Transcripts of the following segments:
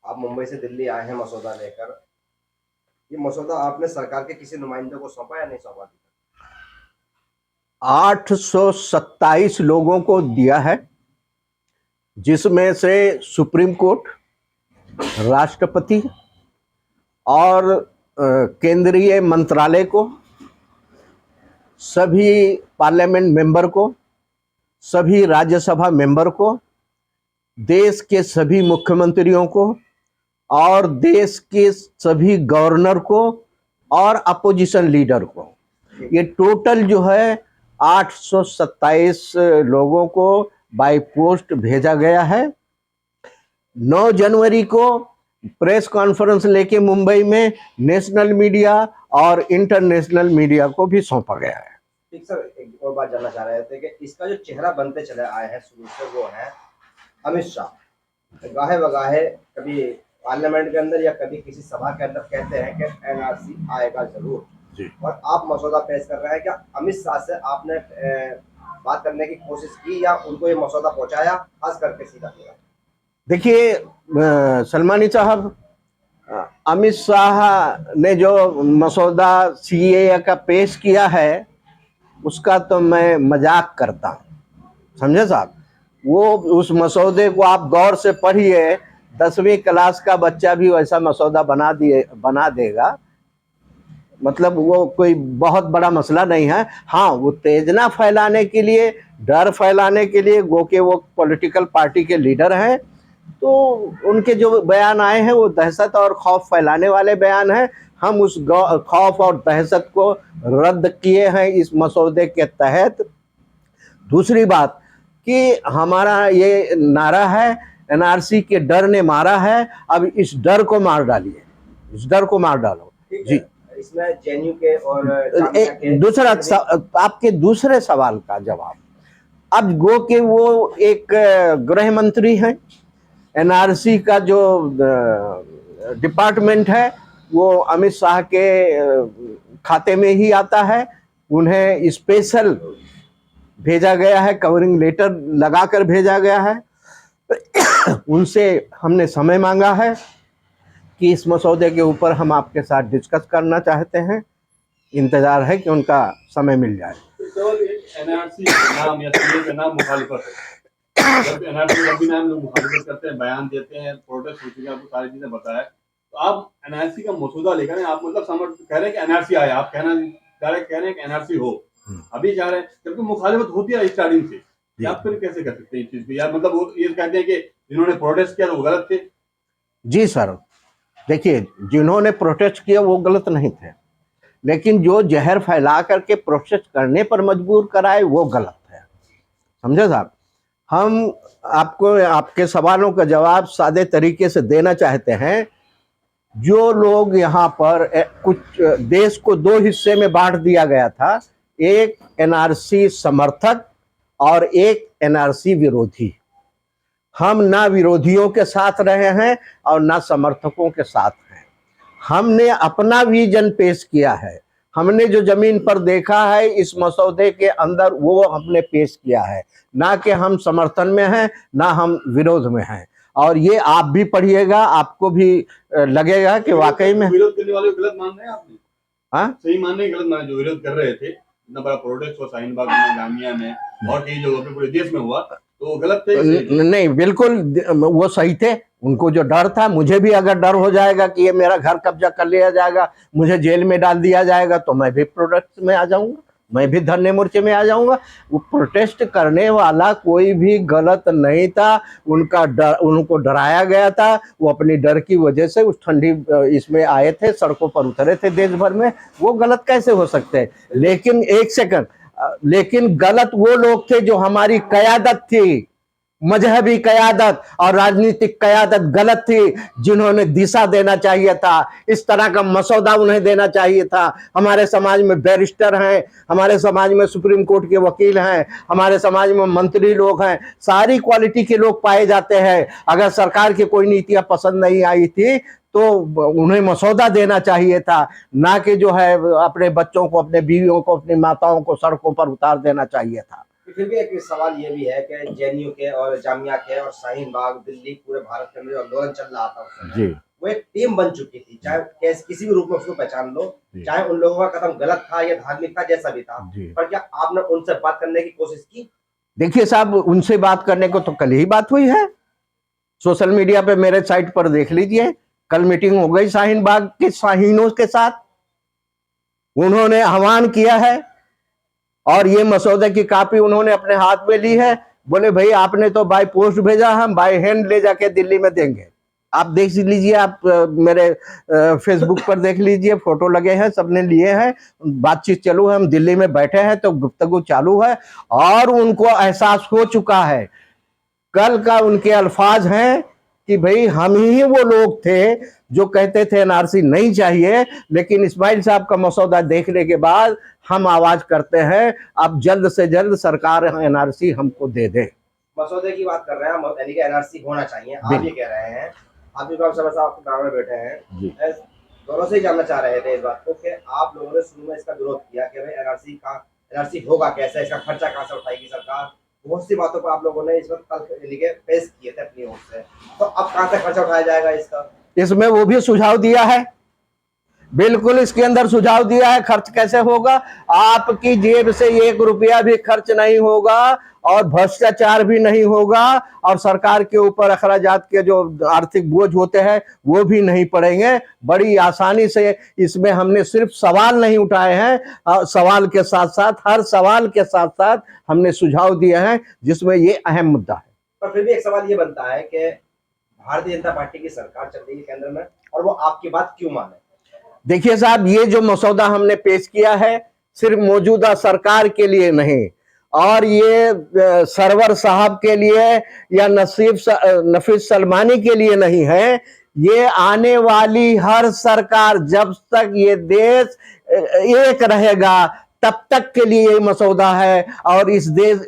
आप मुंबई से दिल्ली आए हैं मसौदा लेकर। ये मसौदा आपने सरकार के किसी नुमाइंदे को सौंपा या नहीं सौंपा? 827 लोगों को दिया है, जिसमें से सुप्रीम कोर्ट, राष्ट्रपति और केंद्रीय मंत्रालय को, सभी पार्लियामेंट मेंबर को, सभी राज्यसभा मेंबर को, देश के सभी मुख्यमंत्रियों को और देश के सभी गवर्नर को और अपोजिशन लीडर को, ये टोटल जो है 827 लोगों को बाय पोस्ट भेजा गया है। 9 जनवरी को प्रेस कॉन्फ्रेंस लेके मुंबई में नेशनल मीडिया और इंटरनेशनल मीडिया को भी सौंपा गया है। ठीक सर, एक और बात जानना चाह रहे थे कि इसका जो चेहरा बनते चले आए हैं शुरू से, वो है अमित शाह। गाहे बगाहे कभी पार्लियामेंट के अंदर या कभी किसी सभा के अंदर कहते हैं कि एनआरसी आएगा जरूर जी, और आप मसौदा पेश कर रहे हैं। क्या अमित शाह से आपने बात करने की कोशिश की या उनको ये मसौदा पहुंचाया, खास करके सीधा सीधा? देखिए सलमानी साहब, अमित शाह ने जो मसौदा सीएए का पेश किया है उसका तो मैं मजाक करता हूँ, समझे साहब। वो उस मसौदे को आप गौर से पढ़िए, 10वीं क्लास का बच्चा भी वैसा मसौदा बना देगा। मतलब वो कोई बहुत बड़ा मसला नहीं है। हाँ, वो उत्तेजना फैलाने के लिए, डर फैलाने के लिए, गो के वो पॉलिटिकल पार्टी के लीडर हैं, तो उनके जो बयान आए हैं वो दहशत और खौफ फैलाने वाले बयान हैं। हम उस खौफ और दहशत को रद्द किए हैं इस मसौदे के तहत। दूसरी बात कि हमारा ये नारा है, एनआरसी के डर ने मारा है, अब इस डर को मार डालिए, इस डर को मार डालो जी। इसमें जेएनयू के और दूसरा आपके दूसरे सवाल का जवाब, अब गो के वो एक गृह मंत्री हैं, एनआरसी का जो डिपार्टमेंट है वो अमित शाह के खाते में ही आता है। उन्हें स्पेशल भेजा गया है, कवरिंग लेटर लगाकर भेजा गया है। उनसे हमने समय मांगा है कि इस मसौदे के ऊपर हम आपके साथ डिस्कस करना चाहते हैं। इंतजार है कि उनका समय मिल जाए। एनआरसी नाम या सीए का नाम मुखालिफत है। जब एनआरसी का भी नाम लोग मुखालिफत करते हैं, बयान देते हैं, प्रोटेस्ट होती है, आपको सारी चीजें बताया। तो आप एनआरसी का मसौदा लेकर आप मतलब कह रहे हैं कि एनआरसी आया, आप कह रहे हैं कि एनआरसी हो, अभी चाह रहे हैं, जबकि मुखालिफत होती है स्टार्टिंग से। आप फिर कैसे कर सकते हैं इस चीज को? यार मतलब वो ये कहते हैं कि जिन्होंने प्रोटेस्ट किया वो गलत थे। जी सर, देखिए, जिन्होंने प्रोटेस्ट किया वो गलत नहीं थे, लेकिन जो जहर फैला करके प्रोटेस्ट करने पर मजबूर कराए वो गलत है, समझे साहब। हम आपको आपके सवालों का जवाब सादे तरीके से देना चाहते हैं। जो लोग यहाँ पर कुछ देश को 2 हिस्से में बांट दिया गया था, एक एनआरसी समर्थक और एक एनआरसी विरोधी। हम ना विरोधियों के साथ रहे हैं और ना समर्थकों के साथ हैं। हमने अपना विजन पेश किया है, हमने जो जमीन पर देखा है इस मसौदे के अंदर वो हमने पेश किया है, ना कि हम समर्थन में हैं ना हम विरोध में हैं। और ये आप भी पढ़िएगा, आपको भी लगेगा कि वाकई में विरोध करने वाले गलत मान रहे हैं आपने। हाँ, सही मान रहे, गलत मान? जो विरोध कर रहे थे, इतना बड़ा प्रोटेस्ट हुआ शाहीन बाग में, जामिया में और कई जगहों पे पूरे देश में हुआ, तो गलत थे? नहीं, बिल्कुल वो सही थे। उनको जो डर था, मुझे भी अगर डर हो जाएगा कि ये मेरा घर कब्जा कर लिया जाएगा, मुझे जेल में डाल दिया जाएगा, तो मैं भी प्रोटेस्ट में आ जाऊंगा, मैं भी धरने मोर्चे में आ जाऊंगा। वो प्रोटेस्ट करने वाला कोई भी गलत नहीं था, उनका डर, उनको डराया गया था। वो अपनी डर की वजह से उस ठंडी इसमें आए थे, सड़कों पर उतरे थे देश भर में। वो गलत कैसे हो सकते हैं? लेकिन एक सेकंड, लेकिन गलत वो लोग थे जो हमारी कयादत थी, मजहबी कयादत और राजनीतिक कयादत गलत थी, जिन्होंने दिशा देना चाहिए था। इस तरह का मसौदा उन्हें देना चाहिए था। हमारे समाज में बैरिस्टर हैं, हमारे समाज में सुप्रीम कोर्ट के वकील हैं, हमारे समाज में मंत्री लोग हैं, सारी क्वालिटी के लोग पाए जाते हैं। अगर सरकार की कोई नीतियां पसंद नहीं आई थी तो उन्हें मसौदा देना चाहिए था, ना कि जो है अपने बच्चों को, अपने बीवियों को, अपनी माताओं को सड़कों पर उतार देना चाहिए था। फिर भी एक सवाल ये भी है कि जेएनयू के और जामिया के और शाहीन बाग, दिल्ली, पूरे भारत के अंदर जो आंदोलन चल रहा था उस समय, जी वो एक टीम बन चुकी थी, चाहे किसी भी रूप में उसको पहचान लो, चाहे उन लोगों का कदम गलत था या धार्मिक था, जैसा भी था, पर क्या आपने उनसे बात करने की कोशिश की? देखिए साहब, उनसे बात करने को तो कल ही बात हुई है, सोशल मीडिया पे मेरे साइट पर देख लीजिए, कल मीटिंग हो गई शाहीन बाग के शाहीनों के साथ, उन्होंने आह्वान किया है और ये मसौदे की कॉपी उन्होंने अपने हाथ में ली है। बोले भाई आपने तो बाय पोस्ट भेजा, हम बाय हैंड ले जाके दिल्ली में देंगे। आप देख लीजिए, आप मेरे फेसबुक पर देख लीजिए, फोटो लगे हैं, सबने लिए हैं, बातचीत चालू है, हम दिल्ली में बैठे हैं तो गुफ्तगू चालू है और उनको एहसास हो चुका है। कल का उनके अल्फाज हैं कि भाई हम ही वो लोग थे जो कहते थे एनआरसी नहीं चाहिए, लेकिन इस्माइल साहब का मसौदा देखने के बाद हम आवाज करते हैं अब जल्द से जल्द सरकार एनआरसी हमको दे दे। मसौदे की बात कर रहे हैं, यानी कि एनआरसी होना चाहिए, आप ये कह रहे हैं। आप भी साहब आपके ग्राउंड में बैठे हैं, दोनों से ही जानना चाह रहे थे इस बात को कि आप लोगों ने शुरू में इसका विरोध किया कि भाई एनआरसी होगा कैसे, इसका खर्चा कहाँ से उठाएगी सरकार, बहुत सी बातों पर आप लोगों ने इस वक्त कल लिखे पेश किए थे अपनी ओर से, तो अब कहाँ से खर्चा उठाया जाएगा इसका? इसमें वो भी सुझाव दिया है, बिल्कुल इसके अंदर सुझाव दिया है। खर्च कैसे होगा? आपकी जेब से 1 रुपया भी खर्च नहीं होगा और भ्रष्टाचार भी नहीं होगा और सरकार के ऊपर अखराजात के जो आर्थिक बोझ होते हैं वो भी नहीं पड़ेंगे। बड़ी आसानी से इसमें हमने सिर्फ सवाल नहीं उठाए हैं, सवाल के साथ साथ, हर सवाल के साथ साथ हमने सुझाव दिए हैं, जिसमें ये अहम मुद्दा है। पर फिर भी एक सवाल ये बनता है कि भारतीय जनता पार्टी की सरकार चल रही है केंद्र में और वो आपकी बात क्यों माने? देखिए साहब, ये जो मसौदा हमने पेश किया है सिर्फ मौजूदा सरकार के लिए नहीं, और ये सरवर साहब के लिए या नफीस सलमानी के लिए नहीं है, ये आने वाली हर सरकार, जब तक ये देश एक रहेगा तब तक के लिए ये मसौदा है, और इस देश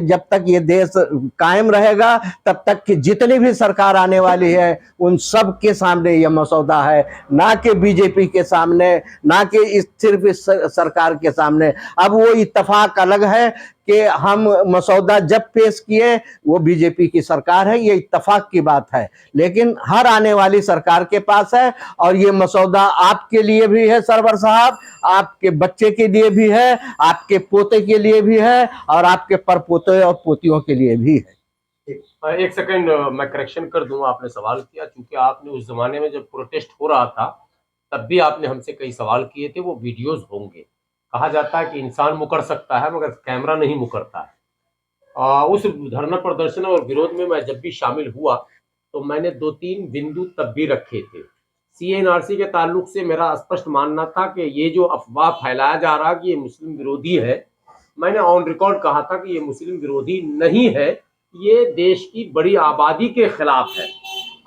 जब तक ये देश कायम रहेगा तब तक की जितनी भी सरकार आने वाली है उन सब के सामने ये मसौदा है, ना कि बीजेपी के सामने, ना कि सिर्फ इस सरकार के सामने। अब वो इत्तेफाक अलग है कि हम मसौदा जब पेश किए वो बीजेपी की सरकार है, ये इत्तेफाक की बात है, लेकिन हर आने वाली सरकार के पास है और ये मसौदा आपके लिए भी है सरवर साहब, आपके बच्चे के लिए भी है, आपके पोते के लिए भी है और आपके परपोते और पोतियों के लिए भी है। एक सेकंड, मैं करेक्शन कर दूं, आपने सवाल किया, क्योंकि आपने उस जमाने में जब प्रोटेस्ट हो रहा था तब भी आपने हमसे कई सवाल किए थे, वो वीडियोस होंगे। कहा जाता है कि इंसान मुकर सकता है मगर कैमरा नहीं मुकरता है। उस धरना प्रदर्शन और विरोध में मैं जब भी शामिल हुआ तो मैंने 2-3 बिंदु तब भी रखे थे। सीएनआरसी के ताल्लुक से मेरा स्पष्ट मानना था कि ये जो अफवाह फैलाया जा रहा कि ये मुस्लिम विरोधी है, मैंने ऑन रिकॉर्ड कहा था कि ये मुस्लिम विरोधी नहीं है, ये देश की बड़ी आबादी के खिलाफ है।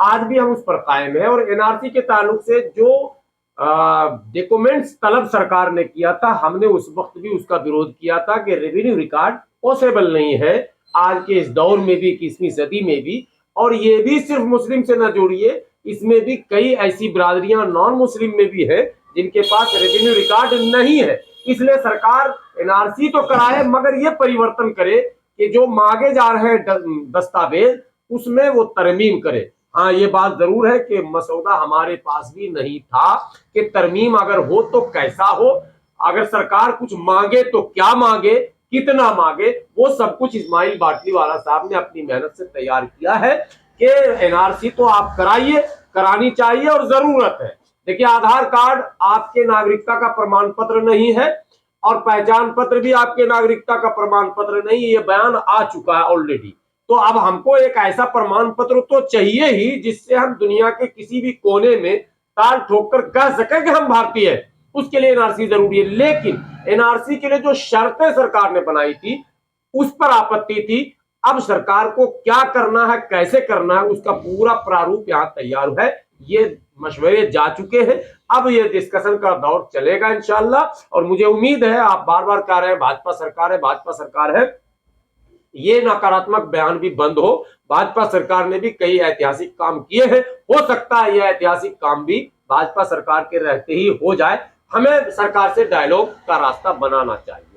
आज भी हम उस पर कायम है। और एनआरसी के ताल्लुक से जो डॉक्यूमेंट्स तलब सरकार ने किया था, हमने उस वक्त भी उसका विरोध किया था कि रेवेन्यू रिकॉर्ड पॉसिबल नहीं है आज के इस दौर में भी, 21वीं सदी में भी। और ये भी सिर्फ मुस्लिम से न जोड़िए, इसमें भी कई ऐसी बिरादरियां नॉन मुस्लिम में भी है जिनके पास रेवेन्यू रिकॉर्ड नहीं है। इसलिए सरकार एनआरसी तो कराए मगर ये परिवर्तन करे कि जो मांगे जा रहे दस्तावेज उसमें वो तरमीम करे। हाँ, ये बात जरूर है कि मसौदा हमारे पास भी नहीं था कि तरमीम अगर हो तो कैसा हो, अगर सरकार कुछ मांगे तो क्या मांगे, कितना मांगे, वो सब कुछ इस्माइल बाटलीवाला साहब ने अपनी मेहनत से तैयार किया है कि एनआरसी तो आप कराइए, करानी चाहिए और जरूरत है। देखिए, आधार कार्ड आपके नागरिकता का प्रमाण पत्र नहीं है और पहचान पत्र भी आपके नागरिकता का प्रमाण पत्र नहीं, ये बयान आ चुका है ऑलरेडी। तो अब हमको एक ऐसा प्रमाण पत्र तो चाहिए ही जिससे हम दुनिया के किसी भी कोने में ताल ठोक कर कह सके कि हम भारतीय हैं। उसके लिए एनआरसी जरूरी है। लेकिन एनआरसी के लिए जो शर्तें सरकार ने बनाई थी उस पर आपत्ति थी। अब सरकार को क्या करना है, कैसे करना है, उसका पूरा प्रारूप यहाँ तैयार है। ये मशवरे जा चुके हैं, अब ये डिस्कशन का दौर चलेगा इंशाल्लाह। और मुझे उम्मीद है, आप बार बार कह रहे हैं भाजपा सरकार है, भाजपा सरकार है, ये नकारात्मक बयान भी बंद हो। भाजपा सरकार ने भी कई ऐतिहासिक काम किए हैं, हो सकता है यह ऐतिहासिक काम भी भाजपा सरकार के रहते ही हो जाए। हमें सरकार से डायलॉग का रास्ता बनाना चाहिए।